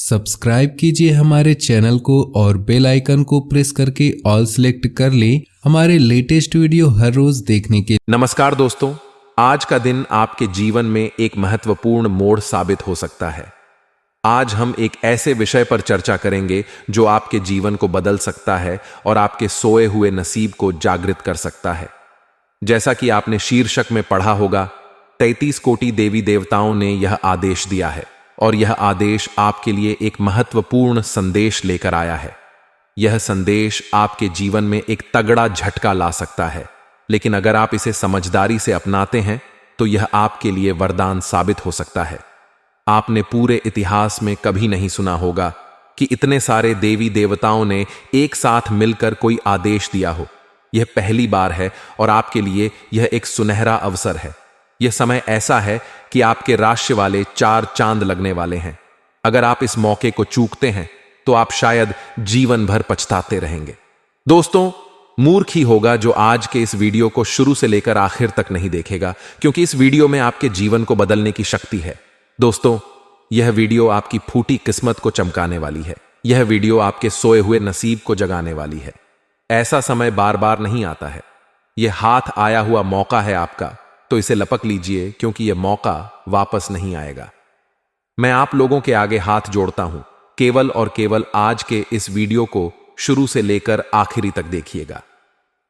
Subscribe कीजिए हमारे channel को और बेल आइकन को प्रेस करके ऑल सेलेक्ट कर लें हमारे लेटेस्ट वीडियो हर रोज देखने के। नमस्कार दोस्तों, आज का दिन आपके जीवन में एक महत्वपूर्ण मोड़ साबित हो सकता है। आज हम एक ऐसे विषय पर चर्चा करेंगे जो आपके जीवन को बदल सकता है और आपके सोए हुए नसीब को जागृत कर सकता है। जैसा कि आपने शीर्षक में पढ़ा होगा, 33 कोटि देवी देवताओं ने यह आदेश दिया है और यह आदेश आपके लिए एक महत्वपूर्ण संदेश लेकर आया है। यह संदेश आपके जीवन में एक तगड़ा झटका ला सकता है, लेकिन अगर आप इसे समझदारी से अपनाते हैं तो यह आपके लिए वरदान साबित हो सकता है। आपने पूरे इतिहास में कभी नहीं सुना होगा कि इतने सारे देवी देवताओं ने एक साथ मिलकर कोई आदेश दिया हो। यह पहली बार है और आपके लिए यह एक सुनहरा अवसर है। यह समय ऐसा है कि आपके राशि वाले 4 चांद लगने वाले हैं। अगर आप इस मौके को चूकते हैं तो आप शायद जीवन भर पछताते रहेंगे। दोस्तों, मूर्ख ही होगा जो आज के इस वीडियो को शुरू से लेकर आखिर तक नहीं देखेगा, क्योंकि इस वीडियो में आपके जीवन को बदलने की शक्ति है। दोस्तों, यह वीडियो आपकी फूटी किस्मत को चमकाने वाली है। यह वीडियो आपके सोए हुए नसीब को जगाने वाली है। ऐसा समय बार बार नहीं आता है। यह हाथ आया हुआ मौका है आपका, तो इसे लपक लीजिए, क्योंकि यह मौका वापस नहीं आएगा। मैं आप लोगों के आगे हाथ जोड़ता हूं, केवल और केवल आज के इस वीडियो को शुरू से लेकर आखिरी तक देखिएगा।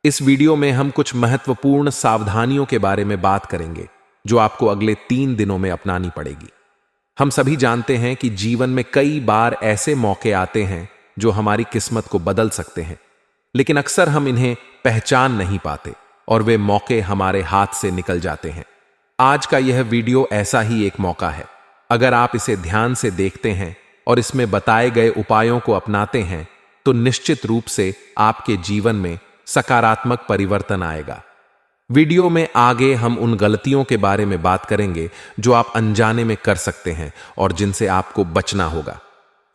इस वीडियो में हम कुछ महत्वपूर्ण सावधानियों के बारे में बात करेंगे जो आपको अगले 3 दिनों में अपनानी पड़ेगी। हम सभी जानते हैं कि जीवन में कई बार ऐसे मौके आते हैं जो हमारी किस्मत को बदल सकते हैं, लेकिन अक्सर हम इन्हें पहचान नहीं पाते और वे मौके हमारे हाथ से निकल जाते हैं। आज का यह वीडियो ऐसा ही एक मौका है। अगर आप इसे ध्यान से देखते हैं और इसमें बताए गए उपायों को अपनाते हैं तो निश्चित रूप से आपके जीवन में सकारात्मक परिवर्तन आएगा। वीडियो में आगे हम उन गलतियों के बारे में बात करेंगे जो आप अनजाने में कर सकते हैं और जिनसे आपको बचना होगा।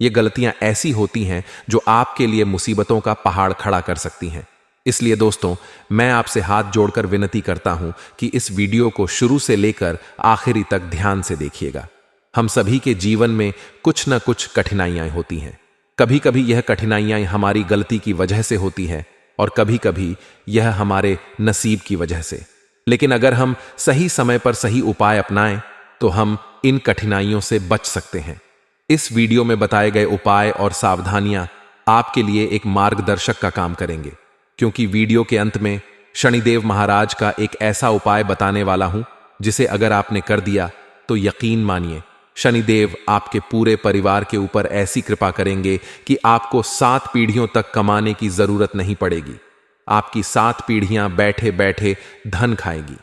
ये गलतियां ऐसी होती हैं जो आपके लिए मुसीबतों का पहाड़ खड़ा कर सकती हैं। इसलिए दोस्तों, मैं आपसे हाथ जोड़कर विनती करता हूं कि इस वीडियो को शुरू से लेकर आखिरी तक ध्यान से देखिएगा। हम सभी के जीवन में कुछ न कुछ कठिनाइयां होती हैं। कभी कभी यह कठिनाइयां हमारी गलती की वजह से होती हैं और कभी कभी यह हमारे नसीब की वजह से। लेकिन अगर हम सही समय पर सही उपाय अपनाएं तो हम इन कठिनाइयों से बच सकते हैं। इस वीडियो में बताए गए उपाय और सावधानियां आपके लिए एक मार्गदर्शक का काम करेंगे, क्योंकि वीडियो के अंत में शनिदेव महाराज का एक ऐसा उपाय बताने वाला हूं जिसे अगर आपने कर दिया तो यकीन मानिए, शनिदेव आपके पूरे परिवार के ऊपर ऐसी कृपा करेंगे कि आपको 7 पीढ़ियों तक कमाने की जरूरत नहीं पड़ेगी। आपकी 7 पीढ़ियां बैठे बैठे धन खाएगी।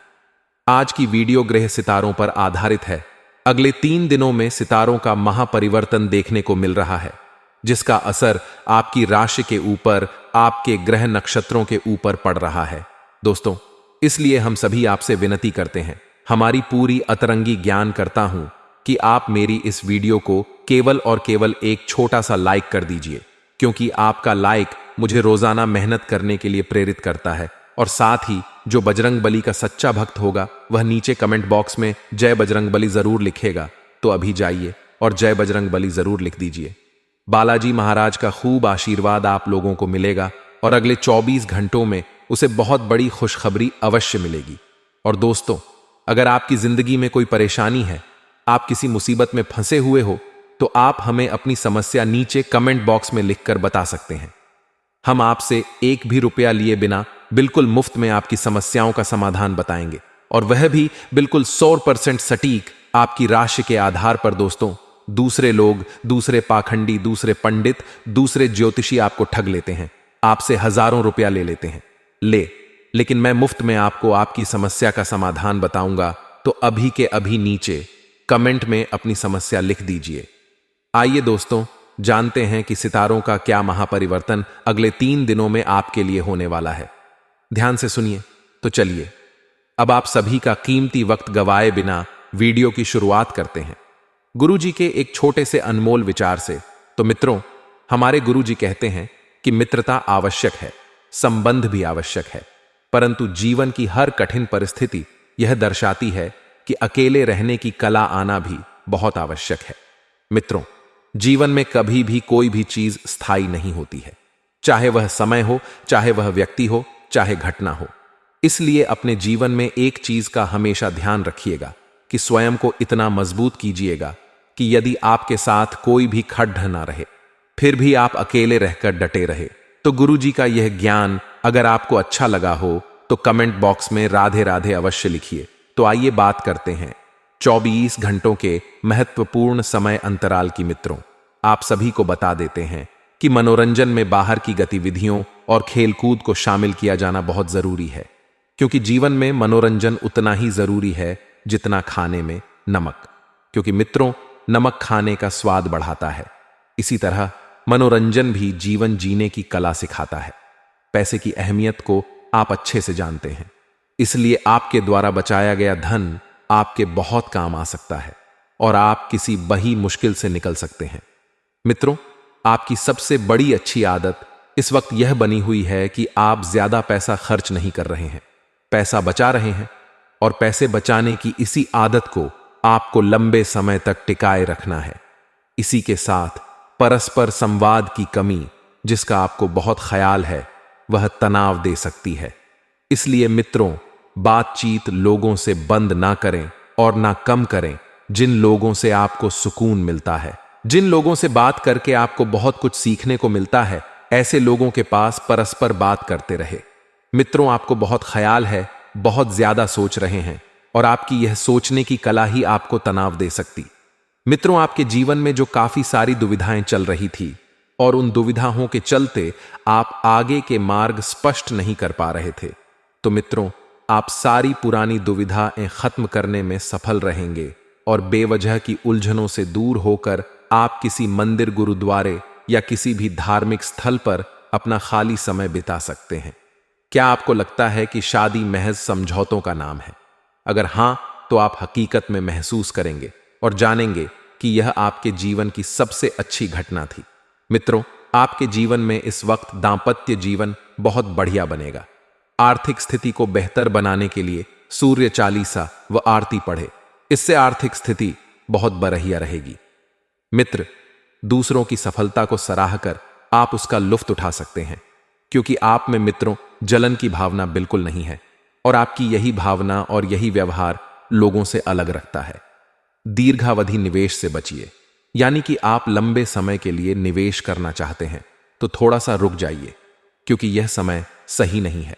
आज की वीडियो ग्रह सितारों पर आधारित है। अगले 3 दिनों में सितारों का महापरिवर्तन देखने को मिल रहा है, जिसका असर आपकी राशि के ऊपर, आपके ग्रह नक्षत्रों के ऊपर पड़ रहा है। दोस्तों, इसलिए हम सभी आपसे विनती करते हैं, हमारी पूरी अतरंगी ज्ञान करता हूं कि आप मेरी इस वीडियो को केवल और केवल एक छोटा सा लाइक कर दीजिए, क्योंकि आपका लाइक मुझे रोजाना मेहनत करने के लिए प्रेरित करता है। और साथ ही जो बजरंग बली का सच्चा भक्त होगा वह नीचे कमेंट बॉक्स में जय बजरंग बली जरूर लिखेगा। तो अभी जाइए और जय बजरंग बली जरूर लिख दीजिए। बालाजी महाराज का खूब आशीर्वाद आप लोगों को मिलेगा और अगले 24 घंटों में उसे बहुत बड़ी खुशखबरी अवश्य मिलेगी। और दोस्तों, अगर आपकी जिंदगी में कोई परेशानी है, आप किसी मुसीबत में फंसे हुए हो, तो आप हमें अपनी समस्या नीचे कमेंट बॉक्स में लिखकर बता सकते हैं। हम आपसे 1 भी रुपया लिए बिना बिल्कुल मुफ्त में आपकी समस्याओं का समाधान बताएंगे, और वह भी बिल्कुल 100% सटीक आपकी राशि के आधार पर। दोस्तों, दूसरे लोग, दूसरे पाखंडी, दूसरे पंडित, दूसरे ज्योतिषी आपको ठग लेते हैं, आपसे हजारों रुपया ले लेते हैं। लेकिन मैं मुफ्त में आपको आपकी समस्या का समाधान बताऊंगा। तो अभी के अभी नीचे कमेंट में अपनी समस्या लिख दीजिए। आइए दोस्तों, जानते हैं कि सितारों का क्या महापरिवर्तन अगले 3 दिनों में आपके लिए होने वाला है। ध्यान से सुनिए। तो चलिए, अब आप सभी का कीमती वक्त गवाए बिना वीडियो की शुरुआत करते हैं, गुरुजी के एक छोटे से अनमोल विचार से। तो मित्रों, हमारे गुरुजी कहते हैं कि मित्रता आवश्यक है, संबंध भी आवश्यक है, परंतु जीवन की हर कठिन परिस्थिति यह दर्शाती है कि अकेले रहने की कला आना भी बहुत आवश्यक है। मित्रों, जीवन में कभी भी कोई भी चीज स्थायी नहीं होती है, चाहे वह समय हो, चाहे वह व्यक्ति हो, चाहे घटना हो। इसलिए अपने जीवन में एक चीज का हमेशा ध्यान रखिएगा कि स्वयं को इतना मजबूत कीजिएगा कि यदि आपके साथ कोई भी खड्ड ना रहे, फिर भी आप अकेले रहकर डटे रहे। तो गुरुजी का यह ज्ञान अगर आपको अच्छा लगा हो तो कमेंट बॉक्स में राधे राधे अवश्य लिखिए। तो आइए बात करते हैं 24 घंटों के महत्वपूर्ण समय अंतराल की। मित्रों, आप सभी को बता देते हैं कि मनोरंजन में बाहर की गतिविधियों और खेलकूद को शामिल किया जाना बहुत जरूरी है, क्योंकि जीवन में मनोरंजन उतना ही जरूरी है जितना खाने में नमक, क्योंकि मित्रों, नमक खाने का स्वाद बढ़ाता है। इसी तरह मनोरंजन भी जीवन जीने की कला सिखाता है। पैसे की अहमियत को आप अच्छे से जानते हैं, इसलिए आपके द्वारा बचाया गया धन आपके बहुत काम आ सकता है और आप किसी बड़ी मुश्किल से निकल सकते हैं। मित्रों, आपकी सबसे बड़ी अच्छी आदत इस वक्त यह बनी हुई है कि आप ज्यादा पैसा खर्च नहीं कर रहे हैं, पैसा बचा रहे हैं, और पैसे बचाने की इसी आदत को आपको लंबे समय तक टिकाए रखना है। इसी के साथ परस्पर संवाद की कमी, जिसका आपको बहुत ख्याल है, वह तनाव दे सकती है। इसलिए मित्रों, बातचीत लोगों से बंद ना करें और ना कम करें जिन लोगों से आपको सुकून मिलता है, जिन लोगों से बात करके आपको बहुत कुछ सीखने को मिलता है, ऐसे लोगों के पास परस्पर बात करते रहे। मित्रों, आपको बहुत ख्याल है, बहुत ज्यादा सोच रहे हैं, और आपकी यह सोचने की कला ही आपको तनाव दे सकती। मित्रों, आपके जीवन में जो काफी सारी दुविधाएं चल रही थी और उन दुविधाओं के चलते आप आगे के मार्ग स्पष्ट नहीं कर पा रहे थे, तो मित्रों, आप सारी पुरानी दुविधाएं खत्म करने में सफल रहेंगे और बेवजह की उलझनों से दूर होकर आप किसी मंदिर, गुरुद्वारे या किसी भी धार्मिक स्थल पर अपना खाली समय बिता सकते हैं। क्या आपको लगता है कि शादी महज समझौतों का नाम है? अगर हां, तो आप हकीकत में महसूस करेंगे और जानेंगे कि यह आपके जीवन की सबसे अच्छी घटना थी। मित्रों, आपके जीवन में इस वक्त दांपत्य जीवन बहुत बढ़िया बनेगा। आर्थिक स्थिति को बेहतर बनाने के लिए सूर्य चालीसा व आरती पढ़े, इससे आर्थिक स्थिति बहुत बढ़िया रहेगी। मित्र, दूसरों की सफलता को सराहकर आप उसका लुत्फ उठा सकते हैं, क्योंकि आप में मित्रों जलन की भावना बिल्कुल नहीं है, और आपकी यही भावना और यही व्यवहार लोगों से अलग रखता है। दीर्घावधि निवेश से बचिए, यानी कि आप लंबे समय के लिए निवेश करना चाहते हैं तो थोड़ा सा रुक जाइए, क्योंकि यह समय सही नहीं है।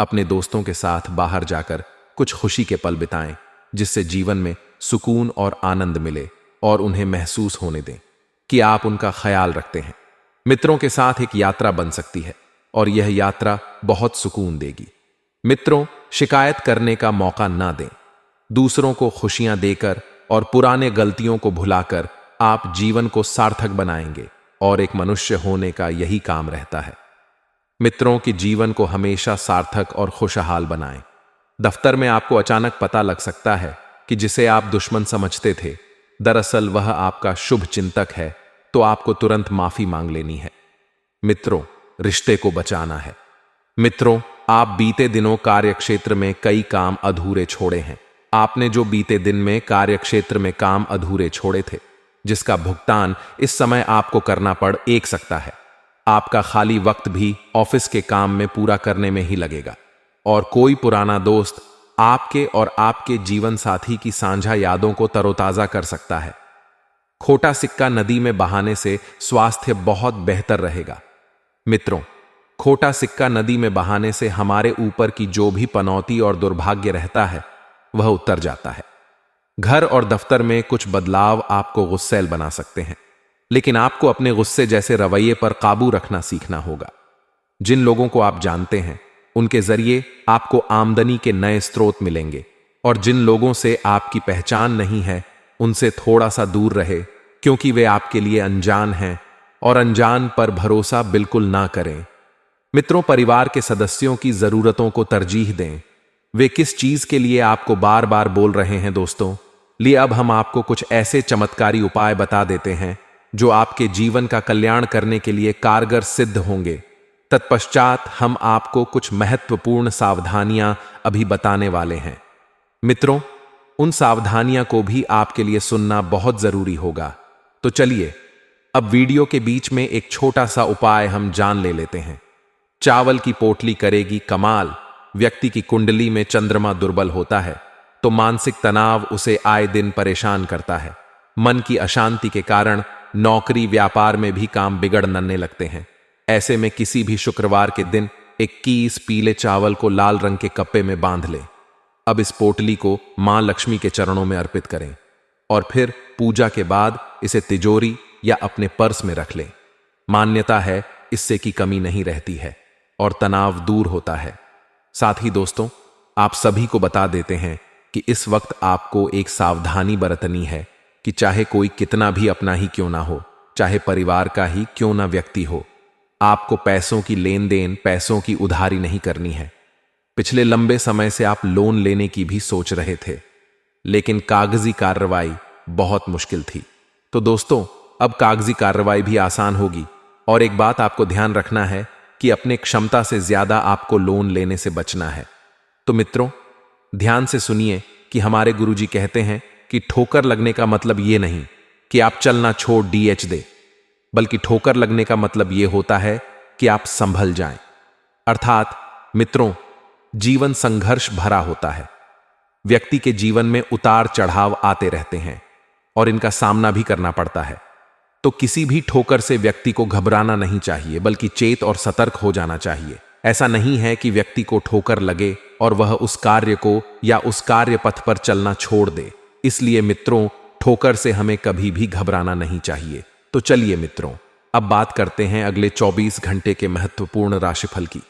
अपने दोस्तों के साथ बाहर जाकर कुछ खुशी के पल बिताएं, जिससे जीवन में सुकून और आनंद मिले, और उन्हें महसूस होने दें कि आप उनका ख्याल रखते हैं। मित्रों के साथ एक यात्रा बन सकती है और यह यात्रा बहुत सुकून देगी। मित्रों, शिकायत करने का मौका ना दें। दूसरों को खुशियां देकर और पुराने गलतियों को भुलाकर आप जीवन को सार्थक बनाएंगे, और एक मनुष्य होने का यही काम रहता है। मित्रों की जीवन को हमेशा सार्थक और खुशहाल बनाएं। दफ्तर में आपको अचानक पता लग सकता है कि जिसे आप दुश्मन समझते थे, दरअसल वह आपका शुभ चिंतक है, तो आपको तुरंत माफी मांग लेनी है। मित्रों, रिश्ते को बचाना है। मित्रों, आप बीते दिनों कार्यक्षेत्र में कई काम अधूरे छोड़े हैं। आपने जो बीते दिन में कार्यक्षेत्र में काम अधूरे छोड़े थे, जिसका भुगतान इस समय आपको करना पड़ एक सकता है। आपका खाली वक्त भी ऑफिस के काम में पूरा करने में ही लगेगा, और कोई पुराना दोस्त आपके और आपके जीवन साथी की साझा यादों को तरोताजा कर सकता है। खोटा सिक्का नदी में बहाने से स्वास्थ्य बहुत बेहतर रहेगा। मित्रों, खोटा सिक्का नदी में बहाने से हमारे ऊपर की जो भी पनौती और दुर्भाग्य रहता है, वह उतर जाता है। घर और दफ्तर में कुछ बदलाव आपको गुस्सैल बना सकते हैं, लेकिन आपको अपने गुस्से जैसे रवैये पर काबू रखना सीखना होगा। जिन लोगों को आप जानते हैं, उनके जरिए आपको आमदनी के नए स्रोत मिलेंगे, और जिन लोगों से आपकी पहचान नहीं है, उनसे थोड़ा सा दूर रहे, क्योंकि वे आपके लिए अनजान हैं, और अनजान पर भरोसा बिल्कुल ना करें। मित्रों, परिवार के सदस्यों की जरूरतों को तरजीह दें। वे किस चीज के लिए आपको बार बार बोल रहे हैं दोस्तों, लिए अब हम आपको कुछ ऐसे चमत्कारी उपाय बता देते हैं जो आपके जीवन का कल्याण करने के लिए कारगर सिद्ध होंगे। तत्पश्चात हम आपको कुछ महत्वपूर्ण सावधानियां अभी बताने वाले हैं। मित्रों, उन सावधानियां को भी आपके लिए सुनना बहुत जरूरी होगा। तो चलिए अब वीडियो के बीच में एक छोटा सा उपाय हम जान लेते हैं। चावल की पोटली करेगी कमाल। व्यक्ति की कुंडली में चंद्रमा दुर्बल होता है तो मानसिक तनाव उसे आए दिन परेशान करता है। मन की अशांति के कारण नौकरी व्यापार में भी काम बिगड़ने लगते हैं। ऐसे में किसी भी शुक्रवार के दिन 21 पीले चावल को लाल रंग के कप्पे में बांध लें। अब इस पोटली को मां लक्ष्मी के चरणों में अर्पित करें और फिर पूजा के बाद इसे तिजोरी या अपने पर्स में रख लें। मान्यता है इससे की कमी नहीं रहती है और तनाव दूर होता है। साथ ही दोस्तों, आप सभी को बता देते हैं कि इस वक्त आपको एक सावधानी बरतनी है कि चाहे कोई कितना भी अपना ही क्यों ना हो, चाहे परिवार का ही क्यों ना व्यक्ति हो, आपको पैसों की लेन देन, पैसों की उधारी नहीं करनी है। पिछले लंबे समय से आप लोन लेने की भी सोच रहे थे, लेकिन कागजी कार्रवाई बहुत मुश्किल थी। तो दोस्तों, अब कागजी कार्रवाई भी आसान होगी। और एक बात आपको ध्यान रखना है कि अपने क्षमता से ज्यादा आपको लोन लेने से बचना है। तो मित्रों, ध्यान से सुनिए कि हमारे गुरुजी कहते हैं कि ठोकर लगने का मतलब यह नहीं कि आप चलना छोड़ डीएच दे, बल्कि ठोकर लगने का मतलब यह होता है कि आप संभल जाएं। अर्थात मित्रों, जीवन संघर्ष भरा होता है। व्यक्ति के जीवन में उतार चढ़ाव आते रहते हैं और इनका सामना भी करना पड़ता है। तो किसी भी ठोकर से व्यक्ति को घबराना नहीं चाहिए, बल्कि चेत और सतर्क हो जाना चाहिए। ऐसा नहीं है कि व्यक्ति को ठोकर लगे और वह उस कार्य को या उस कार्य पथ पर चलना छोड़ दे। इसलिए मित्रों, ठोकर से हमें कभी भी घबराना नहीं चाहिए। तो चलिए मित्रों, अब बात करते हैं अगले 24 घंटे के महत्वपूर्ण राशिफल की।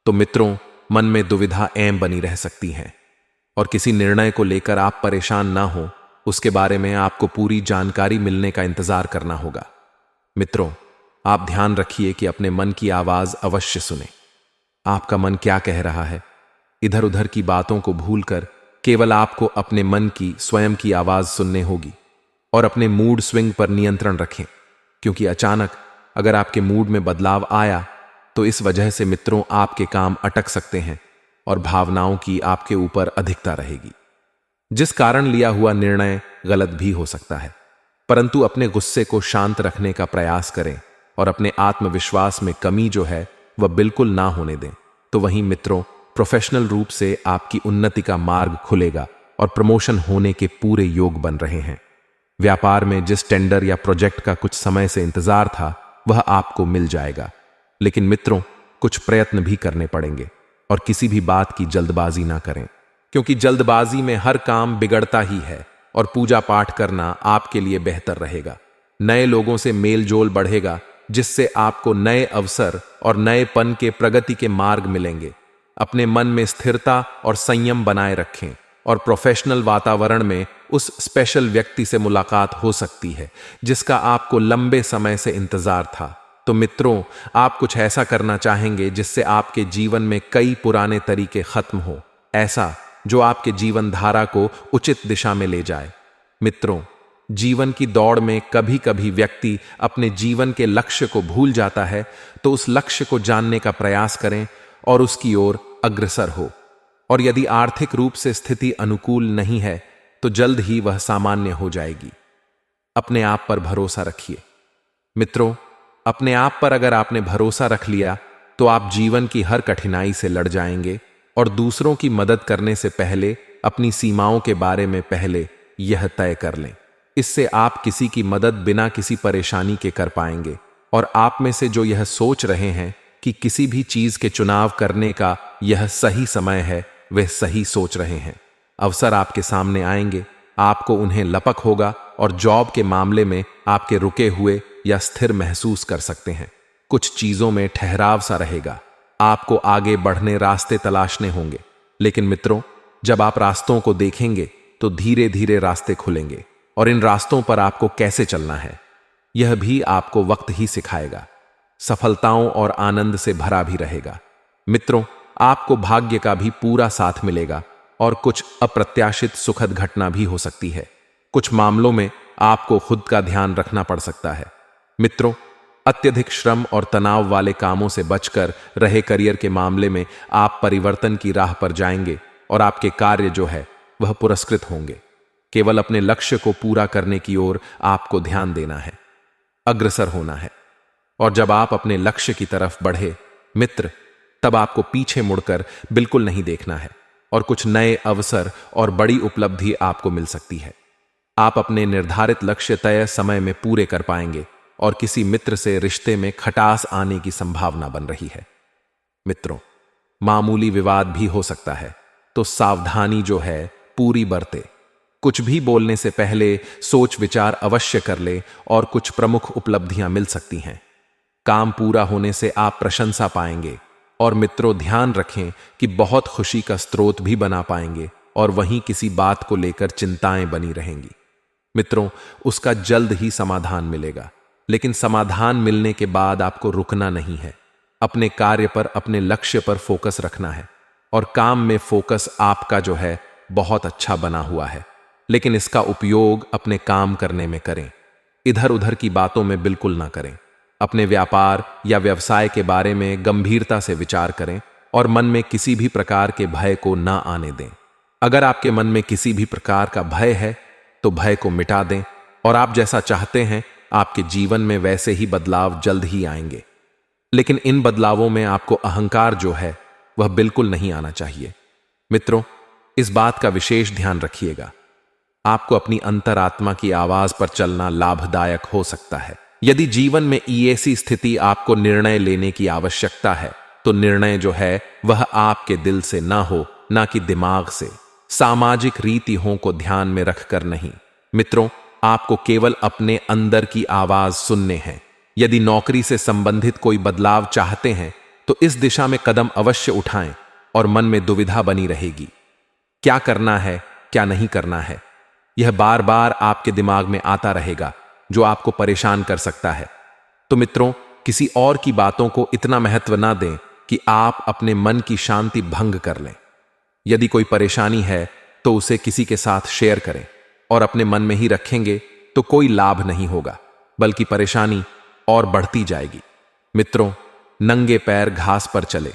तो मित्रों, मन में दुविधा ऐं बनी रह सकती है और किसी निर्णय को लेकर आप परेशान ना हो, उसके बारे में आपको पूरी जानकारी मिलने का इंतजार करना होगा। मित्रों, आप ध्यान रखिए कि अपने मन की आवाज अवश्य सुने। आपका मन क्या कह रहा है, इधर उधर की बातों को भूलकर केवल आपको अपने मन की, स्वयं की आवाज सुनने होगी। और अपने मूड स्विंग पर नियंत्रण रखें, क्योंकि अचानक अगर आपके मूड में बदलाव आया तो इस वजह से मित्रों आपके काम अटक सकते हैं और भावनाओं की आपके ऊपर अधिकता रहेगी, जिस कारण लिया हुआ निर्णय गलत भी हो सकता है। परंतु अपने गुस्से को शांत रखने का प्रयास करें और अपने आत्मविश्वास में कमी जो है वह बिल्कुल ना होने दें। तो वहीं मित्रों, प्रोफेशनल रूप से आपकी उन्नति का मार्ग खुलेगा और प्रमोशन होने के पूरे योग बन रहे हैं। व्यापार में जिस टेंडर या प्रोजेक्ट का कुछ समय से इंतजार था वह आपको मिल जाएगा। लेकिन मित्रों, कुछ प्रयत्न भी करने पड़ेंगे और किसी भी बात की जल्दबाजी ना करें, क्योंकि जल्दबाजी में हर काम बिगड़ता ही है और पूजा पाठ करना आपके लिए बेहतर रहेगा। नए लोगों से मेल जोल बढ़ेगा, जिससे आपको नए अवसर और नएपन के प्रगति के मार्ग मिलेंगे। अपने मन में स्थिरता और संयम बनाए रखें और प्रोफेशनल वातावरण में उस स्पेशल व्यक्ति से मुलाकात हो सकती है जिसका आपको लंबे समय से इंतजार था। तो मित्रों, आप कुछ ऐसा करना चाहेंगे जिससे आपके जीवन में कई पुराने तरीके खत्म हो, ऐसा जो आपके जीवन धारा को उचित दिशा में ले जाए। मित्रों, जीवन की दौड़ में कभी कभी व्यक्ति अपने जीवन के लक्ष्य को भूल जाता है, तो उस लक्ष्य को जानने का प्रयास करें और उसकी ओर अग्रसर हो। और यदि आर्थिक रूप से स्थिति अनुकूल नहीं है तो जल्द ही वह सामान्य हो जाएगी। अपने आप पर भरोसा रखिए। मित्रों, अपने आप पर अगर आपने भरोसा रख लिया तो आप जीवन की हर कठिनाई से लड़ जाएंगे और दूसरों की मदद करने से पहले अपनी सीमाओं के बारे में पहले यह तय कर लें। इससे आप किसी की मदद बिना किसी परेशानी के कर पाएंगे। और आप में से जो यह सोच रहे हैं कि किसी भी चीज के चुनाव करने का यह सही समय है, वे सही सोच रहे हैं। अवसर आपके सामने आएंगे, आपको उन्हें लपक होगा और जॉब के मामले में आपके रुके हुए या स्थिर महसूस कर सकते हैं। कुछ चीजों में ठहराव सा रहेगा, आपको आगे बढ़ने रास्ते तलाशने होंगे। लेकिन मित्रों, जब आप रास्तों को देखेंगे तो धीरे धीरे रास्ते खुलेंगे और इन रास्तों पर आपको कैसे चलना है यह भी आपको वक्त ही सिखाएगा। सफलताओं और आनंद से भरा भी रहेगा। मित्रों, आपको भाग्य का भी पूरा साथ मिलेगा और कुछ अप्रत्याशित सुखद घटना भी हो सकती है। कुछ मामलों में आपको खुद का ध्यान रखना पड़ सकता है। मित्रों, अत्यधिक श्रम और तनाव वाले कामों से बचकर रहे करियर के मामले में आप परिवर्तन की राह पर जाएंगे और आपके कार्य जो है वह पुरस्कृत होंगे। केवल अपने लक्ष्य को पूरा करने की ओर आपको ध्यान देना है। अग्रसर होना है। और जब आप अपने लक्ष्य की तरफ बढ़े मित्र, तब आपको पीछे मुड़कर बिल्कुल नहीं देखना है और कुछ नए अवसर और बड़ी उपलब्धि आपको मिल सकती है। आप अपने निर्धारित लक्ष्य तय समय में पूरे कर पाएंगे और किसी मित्र से रिश्ते में खटास आने की संभावना बन रही है। मित्रों, मामूली विवाद भी हो सकता है, तो सावधानी जो है पूरी बरते। कुछ भी बोलने से पहले सोच विचार अवश्य कर ले और कुछ प्रमुख उपलब्धियां मिल सकती हैं। काम पूरा होने से आप प्रशंसा पाएंगे और मित्रों ध्यान रखें कि बहुत खुशी का स्रोत भी बना पाएंगे और वहीं किसी बात को लेकर चिंताएं बनी रहेंगी। मित्रों, उसका जल्द ही समाधान मिलेगा, लेकिन समाधान मिलने के बाद आपको रुकना नहीं है। अपने कार्य पर, अपने लक्ष्य पर फोकस रखना है और काम में फोकस आपका जो है बहुत अच्छा बना हुआ है, लेकिन इसका उपयोग अपने काम करने में करें। इधर उधर की बातों में बिल्कुल ना करें। अपने व्यापार या व्यवसाय के बारे में गंभीरता से विचार करें और मन में किसी भी प्रकार के भय को ना आने दें। अगर आपके मन में किसी भी प्रकार का भय है तो भय को मिटा दें और आप जैसा चाहते हैं आपके जीवन में वैसे ही बदलाव जल्द ही आएंगे। लेकिन इन बदलावों में आपको अहंकार जो है वह बिल्कुल नहीं आना चाहिए। मित्रों, इस बात का विशेष ध्यान रखिएगा। आपको अपनी अंतरात्मा की आवाज पर चलना लाभदायक हो सकता है। यदि जीवन में ऐसी स्थिति आपको निर्णय लेने की आवश्यकता है तो निर्णय जो है वह आपके दिल से ना हो, ना कि दिमाग से। सामाजिक रीतियों को ध्यान में रखकर नहीं। मित्रों, आपको केवल अपने अंदर की आवाज सुनने हैं। यदि नौकरी से संबंधित कोई बदलाव चाहते हैं तो इस दिशा में कदम अवश्य उठाएं और मन में दुविधा बनी रहेगी। क्या करना है, क्या नहीं करना है, यह बार बार आपके दिमाग में आता रहेगा, जो आपको परेशान कर सकता है। तो मित्रों, किसी और की बातों को इतना महत्व ना दें कि आप अपने मन की शांति भंग कर लें। यदि कोई परेशानी है तो उसे किसी के साथ शेयर करें और अपने मन में ही रखेंगे तो कोई लाभ नहीं होगा, बल्कि परेशानी और बढ़ती जाएगी। मित्रों, नंगे पैर घास पर चले,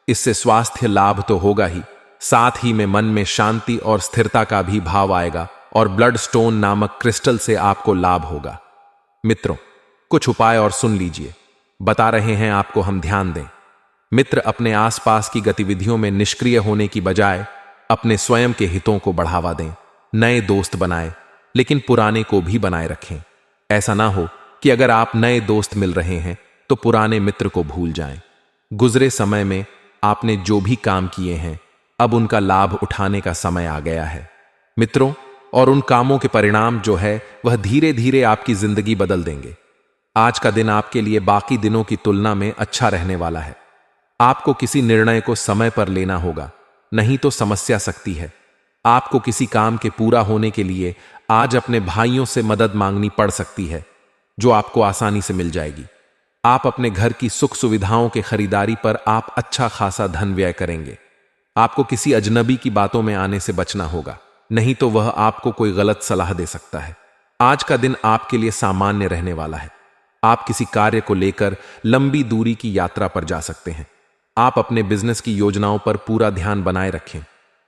इससे स्वास्थ्य लाभ तो होगा ही, साथ ही में मन में शांति और स्थिरता का भी भाव आएगा और ब्लड स्टोन नामक क्रिस्टल से आपको लाभ होगा। मित्रों, कुछ उपाय और सुन लीजिए, बता रहे हैं आपको, हम ध्यान दें। मित्र, अपने आसपास की गतिविधियों में निष्क्रिय होने की बजाय अपने स्वयं के हितों को बढ़ावा दें। नए दोस्त बनाएं, लेकिन पुराने को भी बनाए रखें। ऐसा ना हो कि अगर आप नए दोस्त मिल रहे हैं तो पुराने मित्र को भूल जाएं। गुजरे समय में आपने जो भी काम किए हैं, अब उनका लाभ उठाने का समय आ गया है। मित्रों, और उन कामों के परिणाम जो है वह धीरे धीरे आपकी जिंदगी बदल देंगे। आज का दिन आपके लिए बाकी दिनों की तुलना में अच्छा रहने वाला है। आपको किसी निर्णय को समय पर लेना होगा, नहीं तो समस्या सकती है। आपको किसी काम के पूरा होने के लिए आज अपने भाइयों से मदद मांगनी पड़ सकती है, जो आपको आसानी से मिल जाएगी। आप अपने घर की सुख सुविधाओं के खरीदारी पर आप अच्छा खासा धन व्यय करेंगे। आपको किसी अजनबी की बातों में आने से बचना होगा, नहीं तो वह आपको कोई गलत सलाह दे सकता है। आज का दिन आपके लिए सामान्य रहने वाला है। आप किसी कार्य को लेकर लंबी दूरी की यात्रा पर जा सकते हैं। आप अपने बिजनेस की योजनाओं पर पूरा ध्यान बनाए रखें,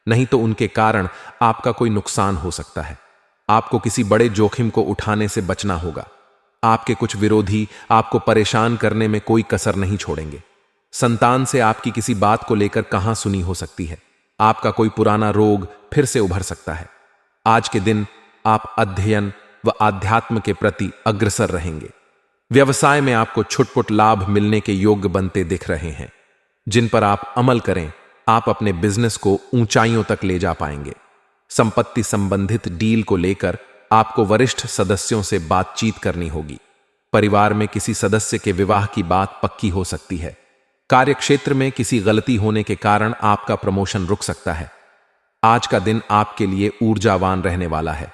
नहीं तो उनके कारण आपका कोई नुकसान हो सकता है। आपको किसी बड़े जोखिम को उठाने से बचना होगा। आपके कुछ विरोधी आपको परेशान करने में कोई कसर नहीं छोड़ेंगे। संतान से आपकी किसी बात को लेकर कहां सुनी हो सकती है। आपका कोई पुराना रोग फिर से उभर सकता है। आज के दिन आप अध्ययन व आध्यात्म के प्रति अग्रसर रहेंगे। व्यवसाय में आपको छुटपुट लाभ मिलने के योग्य बनते दिख रहे हैं, जिन पर आप अमल करें। आप अपने बिजनेस को ऊंचाइयों तक ले जा पाएंगे। संपत्ति संबंधित डील को लेकर आपको वरिष्ठ सदस्यों से बातचीत करनी होगी। परिवार में किसी सदस्य के विवाह की बात पक्की हो सकती है। कार्यक्षेत्र में किसी गलती होने के कारण आपका प्रमोशन रुक सकता है। आज का दिन आपके लिए ऊर्जावान रहने वाला है।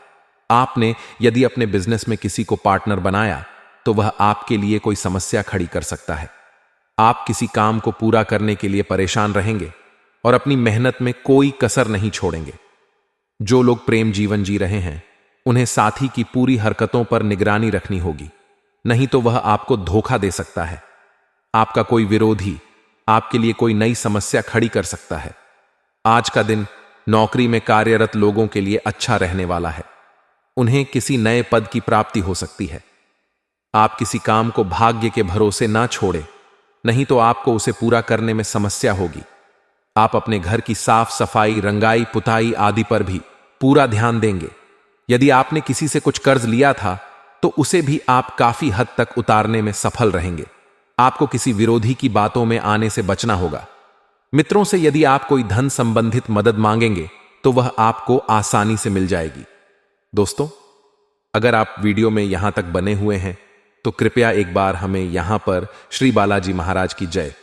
आपने यदि अपने बिजनेस में किसी को पार्टनर बनाया तो वह आपके लिए कोई समस्या खड़ी कर सकता है। आप किसी काम को पूरा करने के लिए परेशान रहेंगे और अपनी मेहनत में कोई कसर नहीं छोड़ेंगे। जो लोग प्रेम जीवन जी रहे हैं, उन्हें साथी की पूरी हरकतों पर निगरानी रखनी होगी, नहीं तो वह आपको धोखा दे सकता है। आपका कोई विरोधी आपके लिए कोई नई समस्या खड़ी कर सकता है। आज का दिन नौकरी में कार्यरत लोगों के लिए अच्छा रहने वाला है। उन्हें किसी नए पद की प्राप्ति हो सकती है। आप किसी काम को भाग्य के भरोसे ना छोड़ें, नहीं तो आपको उसे पूरा करने में समस्या होगी। आप अपने घर की साफ सफाई, रंगाई, पुताई आदि पर भी पूरा ध्यान देंगे। यदि आपने किसी से कुछ कर्ज लिया था तो उसे भी आप काफी हद तक उतारने में सफल रहेंगे। आपको किसी विरोधी की बातों में आने से बचना होगा। मित्रों से यदि आप कोई धन संबंधित मदद मांगेंगे तो वह आपको आसानी से मिल जाएगी। दोस्तों, अगर आप वीडियो में यहां तक बने हुए हैं तो कृपया एक बार हमें यहां पर श्री बालाजी महाराज की जय